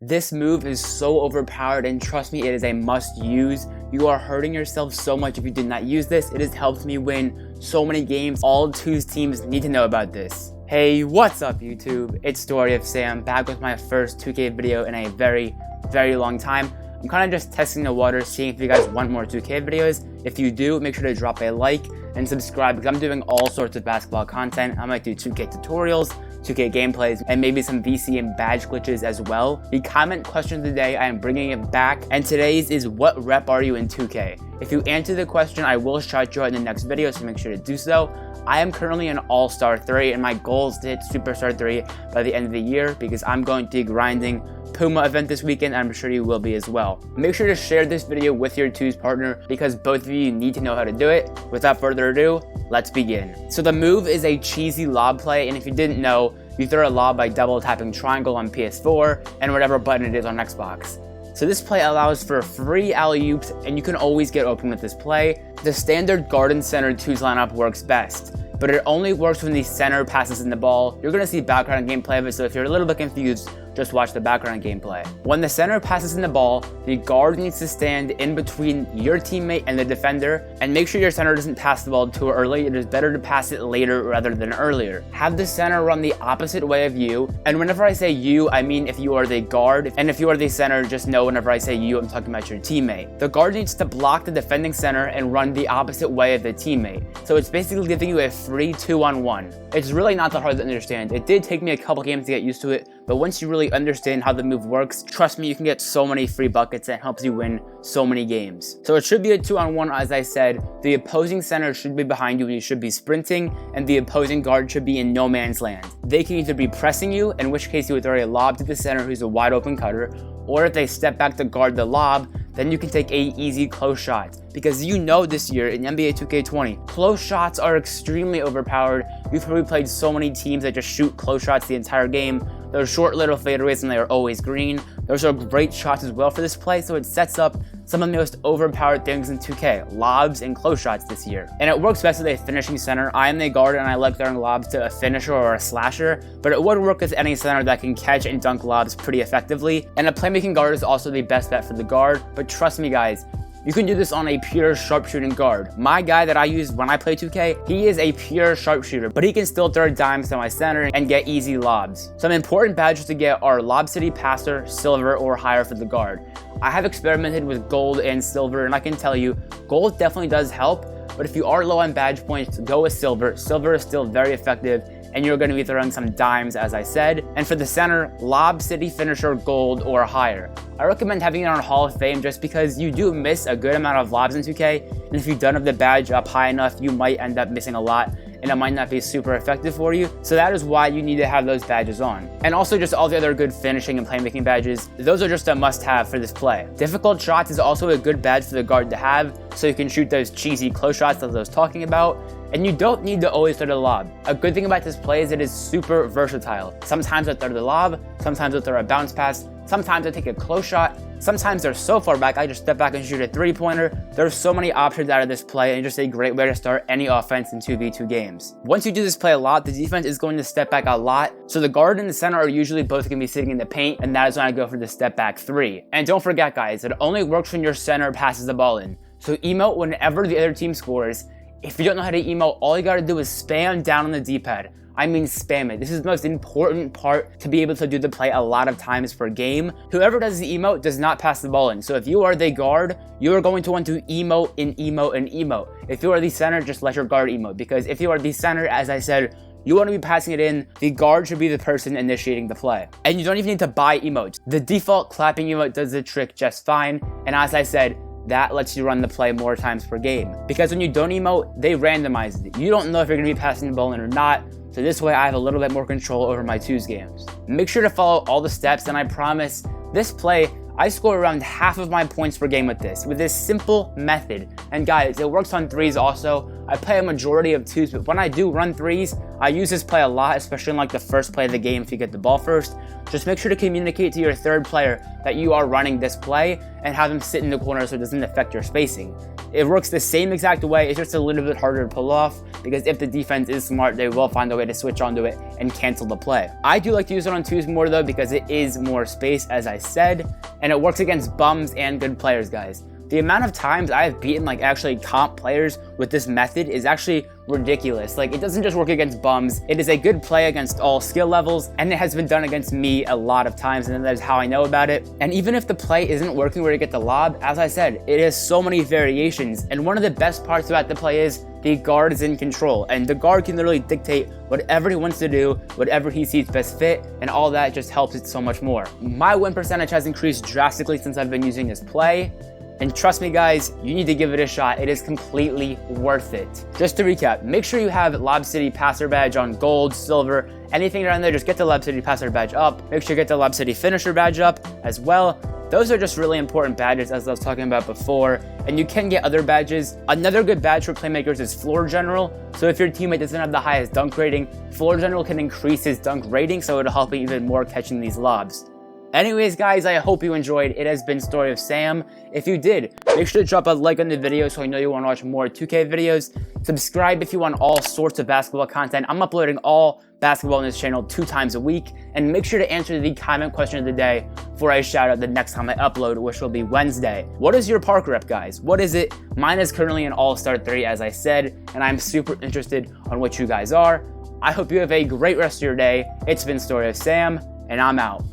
This move is so overpowered, and trust me, it is a must use. You are hurting yourself so much if you did not use this. It has helped me win so many games. All 2's teams need to know about this. Hey, what's up YouTube? It's Story of Sam, back with my first 2K video in a very long time. I'm kind of just testing the water, seeing if you guys want more 2K videos. If you do, make sure to drop a like and subscribe, because I'm doing all sorts of basketball content. I might do 2K tutorials, 2K gameplays, and maybe some VC and badge glitches as well. The comment question today, I am bringing it back, and today's is, what rep are you in 2K? If you answer the question, I will shout you out in the next video, so make sure to do so. I am currently an All-Star 3, and my goal is to hit Superstar 3 by the end of the year, because I'm going to be grinding Puma event this weekend, and I'm sure you will be as well. Make sure to share this video with your 2's partner, because both of you need to know how to do it. Without further ado, let's begin. So the move is a cheesy lob play, and if you didn't know, you throw a lob by double tapping triangle on PS4 and whatever button it is on Xbox. So this play allows for free alley-oops, and you can always get open with this play. The standard guard and center 2's lineup works best, but it only works when the center passes in the ball. You're gonna see background gameplay of it, so if you're a little bit confused, just watch the background gameplay. When the center passes in the ball, the guard needs to stand in between your teammate and the defender, and make sure your center doesn't pass the ball too early. It is better to pass it later rather than earlier. Have the center run the opposite way of you, and whenever I say you, I mean if you are the guard, and if you are the center, just know whenever I say you, I'm talking about your teammate. The guard needs to block the defending center and run the opposite way of the teammate, so it's basically giving you a free 2-on-1. It's really not that hard to understand. It did take me a couple games to get used to it, but once you really understand how the move works, trust me, you can get so many free buckets that helps you win so many games. So it should be a 2-on-1, as I said. The opposing center should be behind you and you should be sprinting, and the opposing guard should be in no man's land. They can either be pressing you, in which case you would throw a lob to the center who's a wide open cutter, or if they step back to guard the lob, then you can take a easy close shot. Because you know this year in NBA2K20, close shots are extremely overpowered. You've probably played so many teams that just shoot close shots the entire game. Those short little fadeaways, and they are always green. Those are great shots as well for this play, so it sets up some of the most overpowered things in 2K, lobs and close shots this year. And it works best with a finishing center. I am the guard, and I like throwing lobs to a finisher or a slasher, but it would work with any center that can catch and dunk lobs pretty effectively. And a playmaking guard is also the best bet for the guard, but trust me guys, you can do this on a pure sharpshooting guard. My guy that I use when I play 2K, he is a pure sharpshooter, but he can still throw dimes to my center and get easy lobs. Some important badges to get are Lob City Passer, Silver, or higher for the guard. I have experimented with Gold and Silver, and I can tell you, Gold definitely does help, but if you are low on badge points, go with Silver. Silver is still very effective, and you're going to be throwing some dimes, as I said. And for the center, Lob City Finisher Gold or higher. I recommend having it on Hall of Fame just because you do miss a good amount of lobs in 2K, and if you don't have the badge up high enough, you might end up missing a lot, and it might not be super effective for you. So that is why you need to have those badges on. And also just all the other good finishing and playmaking badges, those are just a must-have for this play. Difficult shots is also a good badge for the guard to have, so you can shoot those cheesy close shots that I was talking about. And you don't need to always throw the lob. A good thing about this play is it is super versatile. Sometimes I throw the lob, sometimes I throw a bounce pass, sometimes I take a close shot, sometimes they're so far back I just step back and shoot a three-pointer. There's so many options out of this play, and just a great way to start any offense in 2v2 games. Once you do this play a lot, the defense is going to step back a lot, so the guard and the center are usually both going to be sitting in the paint, and that is when I go for the step back 3. And don't forget guys, it only works when your center passes the ball in. So emote whenever the other team scores. If you don't know how to emote, all you gotta do is spam down on the D-pad. I mean spam it. This is the most important part to be able to do the play a lot of times per game. Whoever does the emote does not pass the ball in. So if you are the guard, you are going to want to emote and emote and emote. If you are the center, just let your guard emote. Because if you are the center, as I said, you want to be passing it in, the guard should be the person initiating the play. And you don't even need to buy emotes. The default clapping emote does the trick just fine. And as I said, that lets you run the play more times per game. Because when you don't emote, they randomize it. You don't know if you're gonna be passing the ball in or not, so this way I have a little bit more control over my 2's games. Make sure to follow all the steps, and I promise, this play, I score around half of my points per game with this simple method. And guys, it works on 3s also. I play a majority of 2s, but when I do run 3s, I use this play a lot, especially in like the first play of the game if you get the ball first. Just make sure to communicate to your third player that you are running this play and have them sit in the corner so it doesn't affect your spacing. It works the same exact way, it's just a little bit harder to pull off because if the defense is smart, they will find a way to switch onto it and cancel the play. I do like to use it on twos more though because it is more space, as I said, and it works against bums and good players, guys. The amount of times I have beaten like actually comp players with this method is actually ridiculous. Like, it doesn't just work against bums, it is a good play against all skill levels, and it has been done against me a lot of times, and that is how I know about it. And even if the play isn't working where to get the lob, as I said, it has so many variations, and one of the best parts about the play is the guard is in control, and the guard can literally dictate whatever he wants to do, whatever he sees best fit, and all that just helps it so much more. My win percentage has increased drastically since I've been using this play. And trust me guys, you need to give it a shot. It is completely worth it. Just to recap, make sure you have Lob City Passer Badge on gold, silver, anything around there, just get the Lob City Passer Badge up. Make sure you get the Lob City Finisher Badge up as well. Those are just really important badges, as I was talking about before, and you can get other badges. Another good badge for playmakers is Floor General. So if your teammate doesn't have the highest dunk rating, Floor General can increase his dunk rating, so it'll help you even more catching these lobs. Anyways, guys, I hope you enjoyed. It has been Story of Sam. If you did, make sure to drop a like on the video so I know you want to watch more 2K videos. Subscribe if you want all sorts of basketball content. I'm uploading all basketball on this channel 2 times a week. And make sure to answer the comment question of the day before I shout out the next time I upload, which will be Wednesday. What is your park rep, guys? What is it? Mine is currently an All-Star 3, as I said, and I'm super interested on what you guys are. I hope you have a great rest of your day. It's been Story of Sam, and I'm out.